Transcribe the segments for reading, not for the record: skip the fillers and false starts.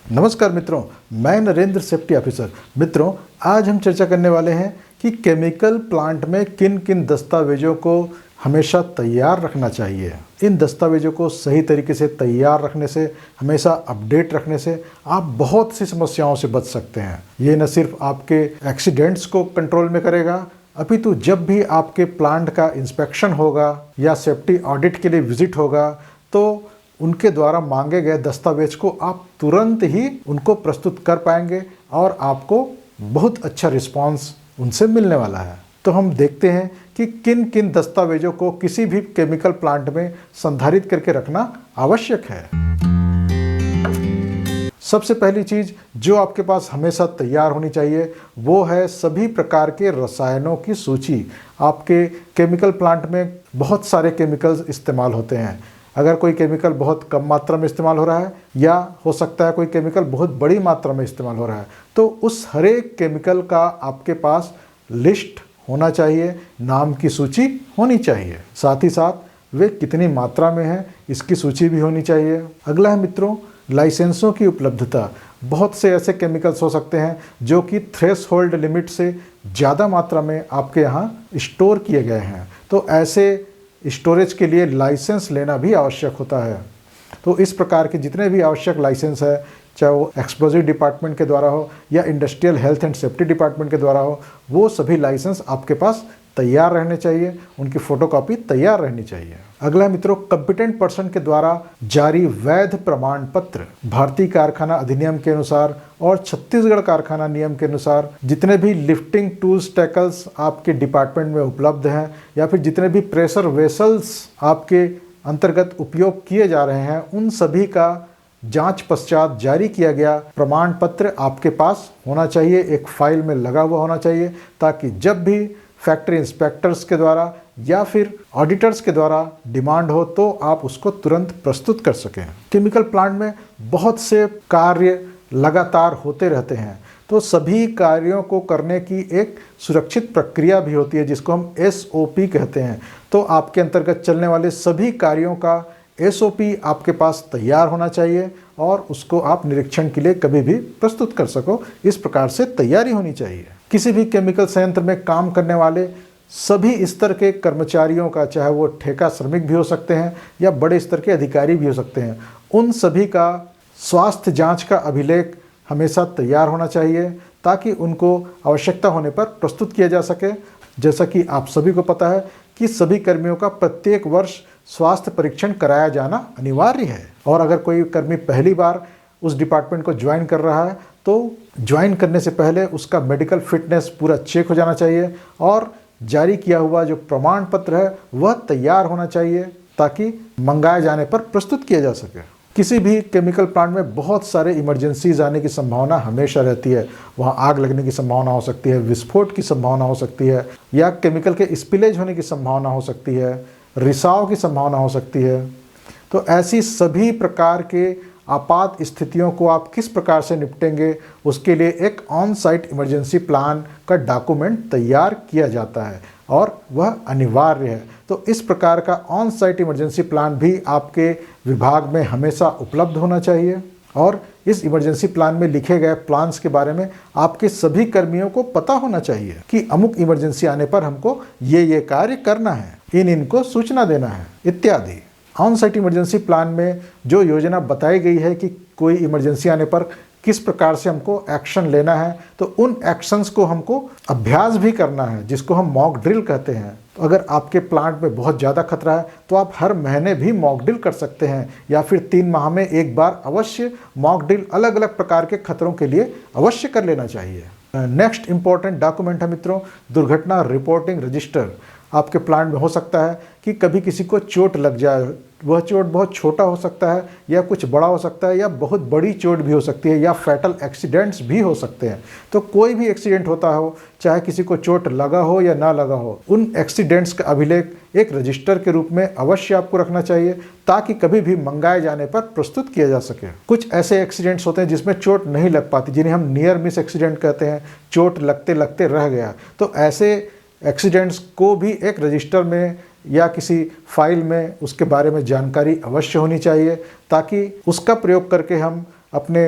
नमस्कार मित्रों, मैं नरेंद्र सेफ्टी ऑफिसर। मित्रों, आज हम चर्चा करने वाले हैं कि केमिकल प्लांट में किन किन दस्तावेजों को हमेशा तैयार रखना चाहिए। इन दस्तावेजों को सही तरीके से तैयार रखने से, हमेशा अपडेट रखने से आप बहुत सी समस्याओं से बच सकते हैं। ये न सिर्फ आपके एक्सीडेंट्स को कंट्रोल में करेगा, अपितु जब भी आपके प्लांट का इंस्पेक्शन होगा या सेफ्टी ऑडिट के लिए विजिट होगा तो उनके द्वारा मांगे गए दस्तावेज को आप तुरंत ही उनको प्रस्तुत कर पाएंगे और आपको बहुत अच्छा रिस्पांस उनसे मिलने वाला है। तो हम देखते हैं कि किन किन दस्तावेजों को किसी भी केमिकल प्लांट में संधारित करके रखना आवश्यक है। सबसे पहली चीज जो आपके पास हमेशा तैयार होनी चाहिए वो है सभी प्रकार के रसायनों की सूची। आपके केमिकल प्लांट में बहुत सारे केमिकल्स इस्तेमाल होते हैं। अगर कोई केमिकल बहुत कम मात्रा में इस्तेमाल हो रहा है या हो सकता है कोई केमिकल बहुत बड़ी मात्रा में इस्तेमाल हो रहा है, तो उस हर एक केमिकल का आपके पास लिस्ट होना चाहिए, नाम की सूची होनी चाहिए। साथ ही साथ वे कितनी मात्रा में है इसकी सूची भी होनी चाहिए। अगला है मित्रों, लाइसेंसों की उपलब्धता। बहुत से ऐसे केमिकल्स हो सकते हैं जो कि थ्रेशहोल्ड लिमिट से ज़्यादा मात्रा में आपके यहाँ स्टोर किए गए हैं, तो ऐसे स्टोरेज के लिए लाइसेंस लेना भी आवश्यक होता है। तो इस प्रकार के जितने भी आवश्यक लाइसेंस है, चाहे वो एक्सप्लोजिव डिपार्टमेंट के द्वारा हो या industrial health and safety department के द्वारा हो, वो सभी लाइसेंस आपके पास तैयार रहने चाहिए, उनकी फोटोकॉपी तैयार रहनी चाहिए। अगला मित्रों, कॉम्पिटेंट पर्सन के द्वारा जारी वैध प्रमाण पत्र। भारतीय कारखाना अधिनियम के अनुसार और छत्तीसगढ़ कारखाना नियम के अनुसार जितने भी लिफ्टिंग टूल्स टैकल्स आपके डिपार्टमेंट में उपलब्ध हैं या फिर जितने भी प्रेशर वेसल्स आपके अंतर्गत उपयोग किए जा रहे हैं, उन सभी का जांच पश्चात जारी किया गया प्रमाण पत्र आपके पास होना चाहिए, एक फाइल में लगा हुआ होना चाहिए, ताकि जब भी फैक्ट्री इंस्पेक्टर्स के द्वारा या फिर ऑडिटर्स के द्वारा डिमांड हो तो आप उसको तुरंत प्रस्तुत कर सकें। केमिकल प्लांट में बहुत से कार्य लगातार होते रहते हैं, तो सभी कार्यों को करने की एक सुरक्षित प्रक्रिया भी होती है जिसको हम SOP कहते हैं। तो आपके अंतर्गत चलने वाले सभी कार्यों का SOP आपके पास तैयार होना चाहिए और उसको आप निरीक्षण के लिए कभी भी प्रस्तुत कर सको, इस प्रकार से तैयारी होनी चाहिए। किसी भी केमिकल संयंत्र में काम करने वाले सभी स्तर के कर्मचारियों का, चाहे वो ठेका श्रमिक भी हो सकते हैं या बड़े स्तर के अधिकारी भी हो सकते हैं, उन सभी का स्वास्थ्य जांच का अभिलेख हमेशा तैयार होना चाहिए ताकि उनको आवश्यकता होने पर प्रस्तुत किया जा सके। जैसा कि आप सभी को पता है कि सभी कर्मियों का प्रत्येक वर्ष स्वास्थ्य परीक्षण कराया जाना अनिवार्य है, और अगर कोई कर्मी पहली बार उस डिपार्टमेंट को ज्वाइन कर रहा है तो ज्वाइन करने से पहले उसका मेडिकल फिटनेस पूरा चेक हो जाना चाहिए और जारी किया हुआ जो प्रमाण पत्र है वह तैयार होना चाहिए ताकि मंगाए जाने पर प्रस्तुत किया जा सके। किसी भी केमिकल प्लांट में बहुत सारे इमरजेंसीज आने की संभावना हमेशा रहती है। वहाँ आग लगने की संभावना हो सकती है, विस्फोट की संभावना हो सकती है, या केमिकल के स्पिलेज होने की संभावना हो सकती है, रिसाव की संभावना हो सकती है। तो ऐसी सभी प्रकार के आपात स्थितियों को आप किस प्रकार से निपटेंगे, उसके लिए एक ऑन साइट इमरजेंसी प्लान का डॉक्यूमेंट तैयार किया जाता है और वह अनिवार्य है। तो इस प्रकार का ऑन साइट इमरजेंसी प्लान भी आपके विभाग में हमेशा उपलब्ध होना चाहिए, और इस इमरजेंसी प्लान में लिखे गए प्लान्स के बारे में आपके सभी कर्मियों को पता होना चाहिए कि अमुक इमरजेंसी आने पर हमको ये कार्य करना है, इनको सूचना देना है इत्यादि। ऑन साइट इमरजेंसी प्लान में जो योजना बताई गई है कि कोई इमरजेंसी आने पर किस प्रकार से हमको एक्शन लेना है, तो उन एक्शंस को हमको अभ्यास भी करना है, जिसको हम मॉक ड्रिल कहते हैं। तो अगर आपके प्लांट में बहुत ज़्यादा खतरा है तो आप हर महीने भी मॉक ड्रिल कर सकते हैं, या फिर 3 माह में एक बार अवश्य मॉक ड्रिल अलग अलग प्रकार के खतरों के लिए अवश्य कर लेना चाहिए। नेक्स्ट इंपॉर्टेंट डॉक्यूमेंट है मित्रों, दुर्घटना रिपोर्टिंग रजिस्टर। आपके प्लांट में हो सकता है कि कभी किसी को चोट लग जाए, वह चोट बहुत छोटा हो सकता है या कुछ बड़ा हो सकता है, या बहुत बड़ी चोट भी हो सकती है, या फैटल एक्सीडेंट्स भी हो सकते हैं। तो कोई भी एक्सीडेंट होता हो, चाहे किसी को चोट लगा हो या ना लगा हो, उन एक्सीडेंट्स का अभिलेख एक रजिस्टर के रूप में अवश्य आपको रखना चाहिए ताकि कभी भी मंगाए जाने पर प्रस्तुत किया जा सके। कुछ ऐसे एक्सीडेंट्स होते हैं जिसमें चोट नहीं लग पाती, जिन्हें हम नियर मिस एक्सीडेंट कहते हैं, चोट लगते लगते रह गया। तो ऐसे एक्सीडेंट्स को भी एक रजिस्टर में या किसी फाइल में उसके बारे में जानकारी अवश्य होनी चाहिए ताकि उसका प्रयोग करके हम अपने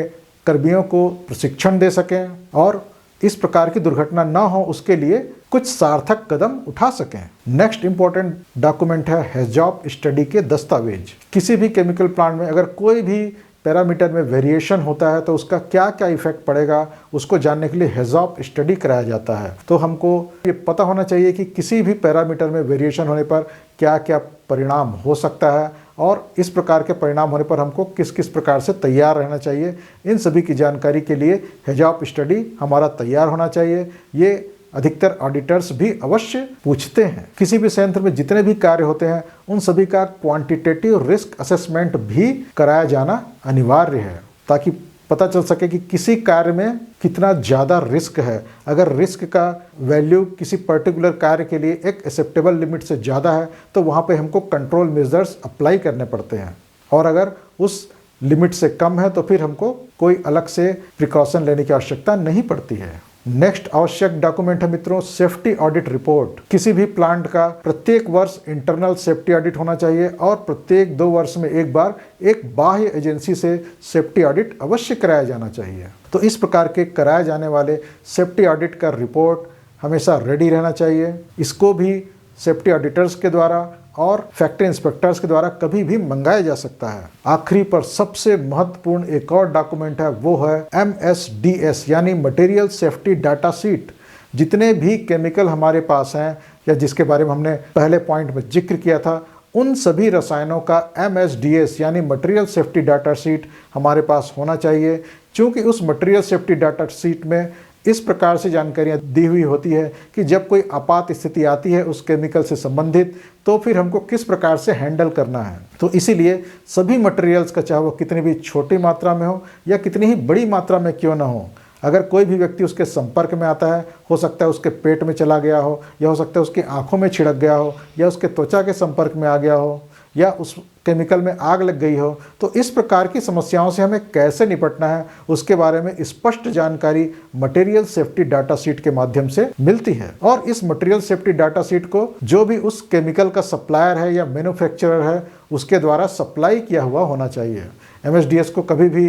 कर्मियों को प्रशिक्षण दे सकें और इस प्रकार की दुर्घटना ना हो उसके लिए कुछ सार्थक कदम उठा सकें। नेक्स्ट इंपॉर्टेंट डॉक्यूमेंट है हैज़ॉप स्टडी के दस्तावेज। किसी भी केमिकल प्लांट में अगर कोई भी पैरामीटर में वेरिएशन होता है तो उसका क्या क्या इफेक्ट पड़ेगा उसको जानने के लिए हैज़ॉप स्टडी कराया जाता है। तो हमको ये पता होना चाहिए कि किसी भी पैरामीटर में वेरिएशन होने पर क्या क्या परिणाम हो सकता है और इस प्रकार के परिणाम होने पर हमको किस किस प्रकार से तैयार रहना चाहिए। इन सभी की जानकारी के लिए हैज़ॉप स्टडी हमारा तैयार होना चाहिए। ये अधिकतर ऑडिटर्स भी अवश्य पूछते हैं। किसी भी संयंत्र में जितने भी कार्य होते हैं उन सभी का क्वांटिटेटिव रिस्क असेसमेंट भी कराया जाना अनिवार्य है ताकि पता चल सके कि किसी कार्य में कितना ज़्यादा रिस्क है। अगर रिस्क का वैल्यू किसी पर्टिकुलर कार्य के लिए एक एक्सेप्टेबल लिमिट से ज़्यादा है तो वहाँ पे हमको कंट्रोल मेजर्स अप्लाई करने पड़ते हैं और अगर उस लिमिट से कम है तो फिर हमको कोई अलग से प्रिकॉशन लेने की आवश्यकता नहीं पड़ती है। नेक्स्ट आवश्यक डॉक्यूमेंट है मित्रों सेफ्टी ऑडिट रिपोर्ट। किसी भी प्लांट का प्रत्येक वर्ष इंटरनल सेफ्टी ऑडिट होना चाहिए और प्रत्येक 2 वर्ष में एक बार एक बाह्य एजेंसी से सेफ्टी ऑडिट अवश्य कराया जाना चाहिए। तो इस प्रकार के कराए जाने वाले सेफ्टी ऑडिट का रिपोर्ट हमेशा रेडी रहना चाहिए। इसको भी सेफ्टी ऑडिटर्स के द्वारा और फैक्ट्री इंस्पेक्टर्स के द्वारा कभी भी मंगाया जा सकता है। आखिरी पर सबसे महत्वपूर्ण एक और डॉक्यूमेंट है वो है MSDS यानी मटेरियल सेफ्टी डाटा शीट। जितने भी केमिकल हमारे पास हैं या जिसके बारे में हमने पहले पॉइंट में जिक्र किया था उन सभी रसायनों का MSDS यानी मटेरियल सेफ्टी डाटा शीट हमारे पास होना चाहिए। क्योंकि उस मटेरियल सेफ्टी डाटा शीट में इस प्रकार से जानकारियाँ दी हुई होती है कि जब कोई आपात स्थिति आती है उस केमिकल से संबंधित तो फिर हमको किस प्रकार से हैंडल करना है। तो इसीलिए सभी मटेरियल्स का चाहे वो कितनी भी छोटी मात्रा में हो या कितनी ही बड़ी मात्रा में क्यों ना हो, अगर कोई भी व्यक्ति उसके संपर्क में आता है, हो सकता है उसके पेट में चला गया हो या हो सकता है उसकी आँखों में छिड़क गया हो या उसके त्वचा के संपर्क में आ गया हो या उस केमिकल में आग लग गई हो, तो इस प्रकार की समस्याओं से हमें कैसे निपटना है उसके बारे में स्पष्ट जानकारी मटेरियल सेफ्टी डाटा शीट के माध्यम से मिलती है। और इस मटेरियल सेफ्टी डाटा शीट को जो भी उस केमिकल का सप्लायर है या मैन्युफैक्चरर है उसके द्वारा सप्लाई किया हुआ होना चाहिए। MSDS को कभी भी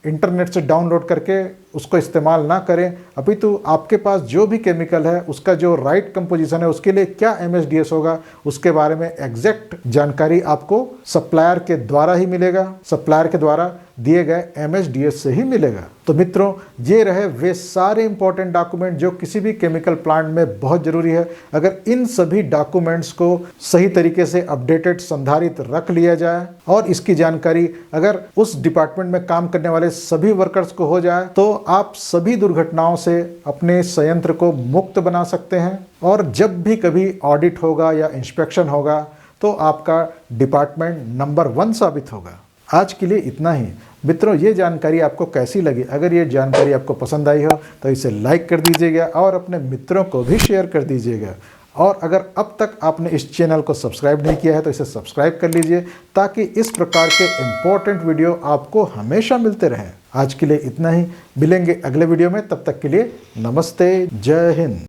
इंटरनेट से डाउनलोड करके उसको इस्तेमाल ना करें, अपितु आपके पास जो भी केमिकल है उसका जो राइट कंपोजिशन है उसके लिए क्या MSDS होगा उसके बारे में एग्जैक्ट जानकारी आपको सप्लायर के द्वारा ही मिलेगा, सप्लायर के द्वारा दिए गए MSDS से ही मिलेगा। तो मित्रों ये रहे वे सारे इंपॉर्टेंट डॉक्यूमेंट जो किसी भी केमिकल प्लांट में बहुत ज़रूरी है। अगर इन सभी डॉक्यूमेंट्स को सही तरीके से अपडेटेड संधारित रख लिया जाए और इसकी जानकारी अगर उस डिपार्टमेंट में काम करने वाले सभी वर्कर्स को हो जाए तो आप सभी दुर्घटनाओं से अपने संयंत्र को मुक्त बना सकते हैं और जब भी कभी ऑडिट होगा या इंस्पेक्शन होगा तो आपका डिपार्टमेंट नंबर 1 साबित होगा। आज के लिए इतना ही मित्रों। ये जानकारी आपको कैसी लगी? अगर ये जानकारी आपको पसंद आई हो तो इसे लाइक कर दीजिएगा और अपने मित्रों को भी शेयर कर दीजिएगा। और अगर अब तक आपने इस चैनल को सब्सक्राइब नहीं किया है तो इसे सब्सक्राइब कर लीजिए ताकि इस प्रकार के इम्पोर्टेंट वीडियो आपको हमेशा मिलते रहें। आज के लिए इतना ही, मिलेंगे अगले वीडियो में, तब तक के लिए नमस्ते, जय हिंद।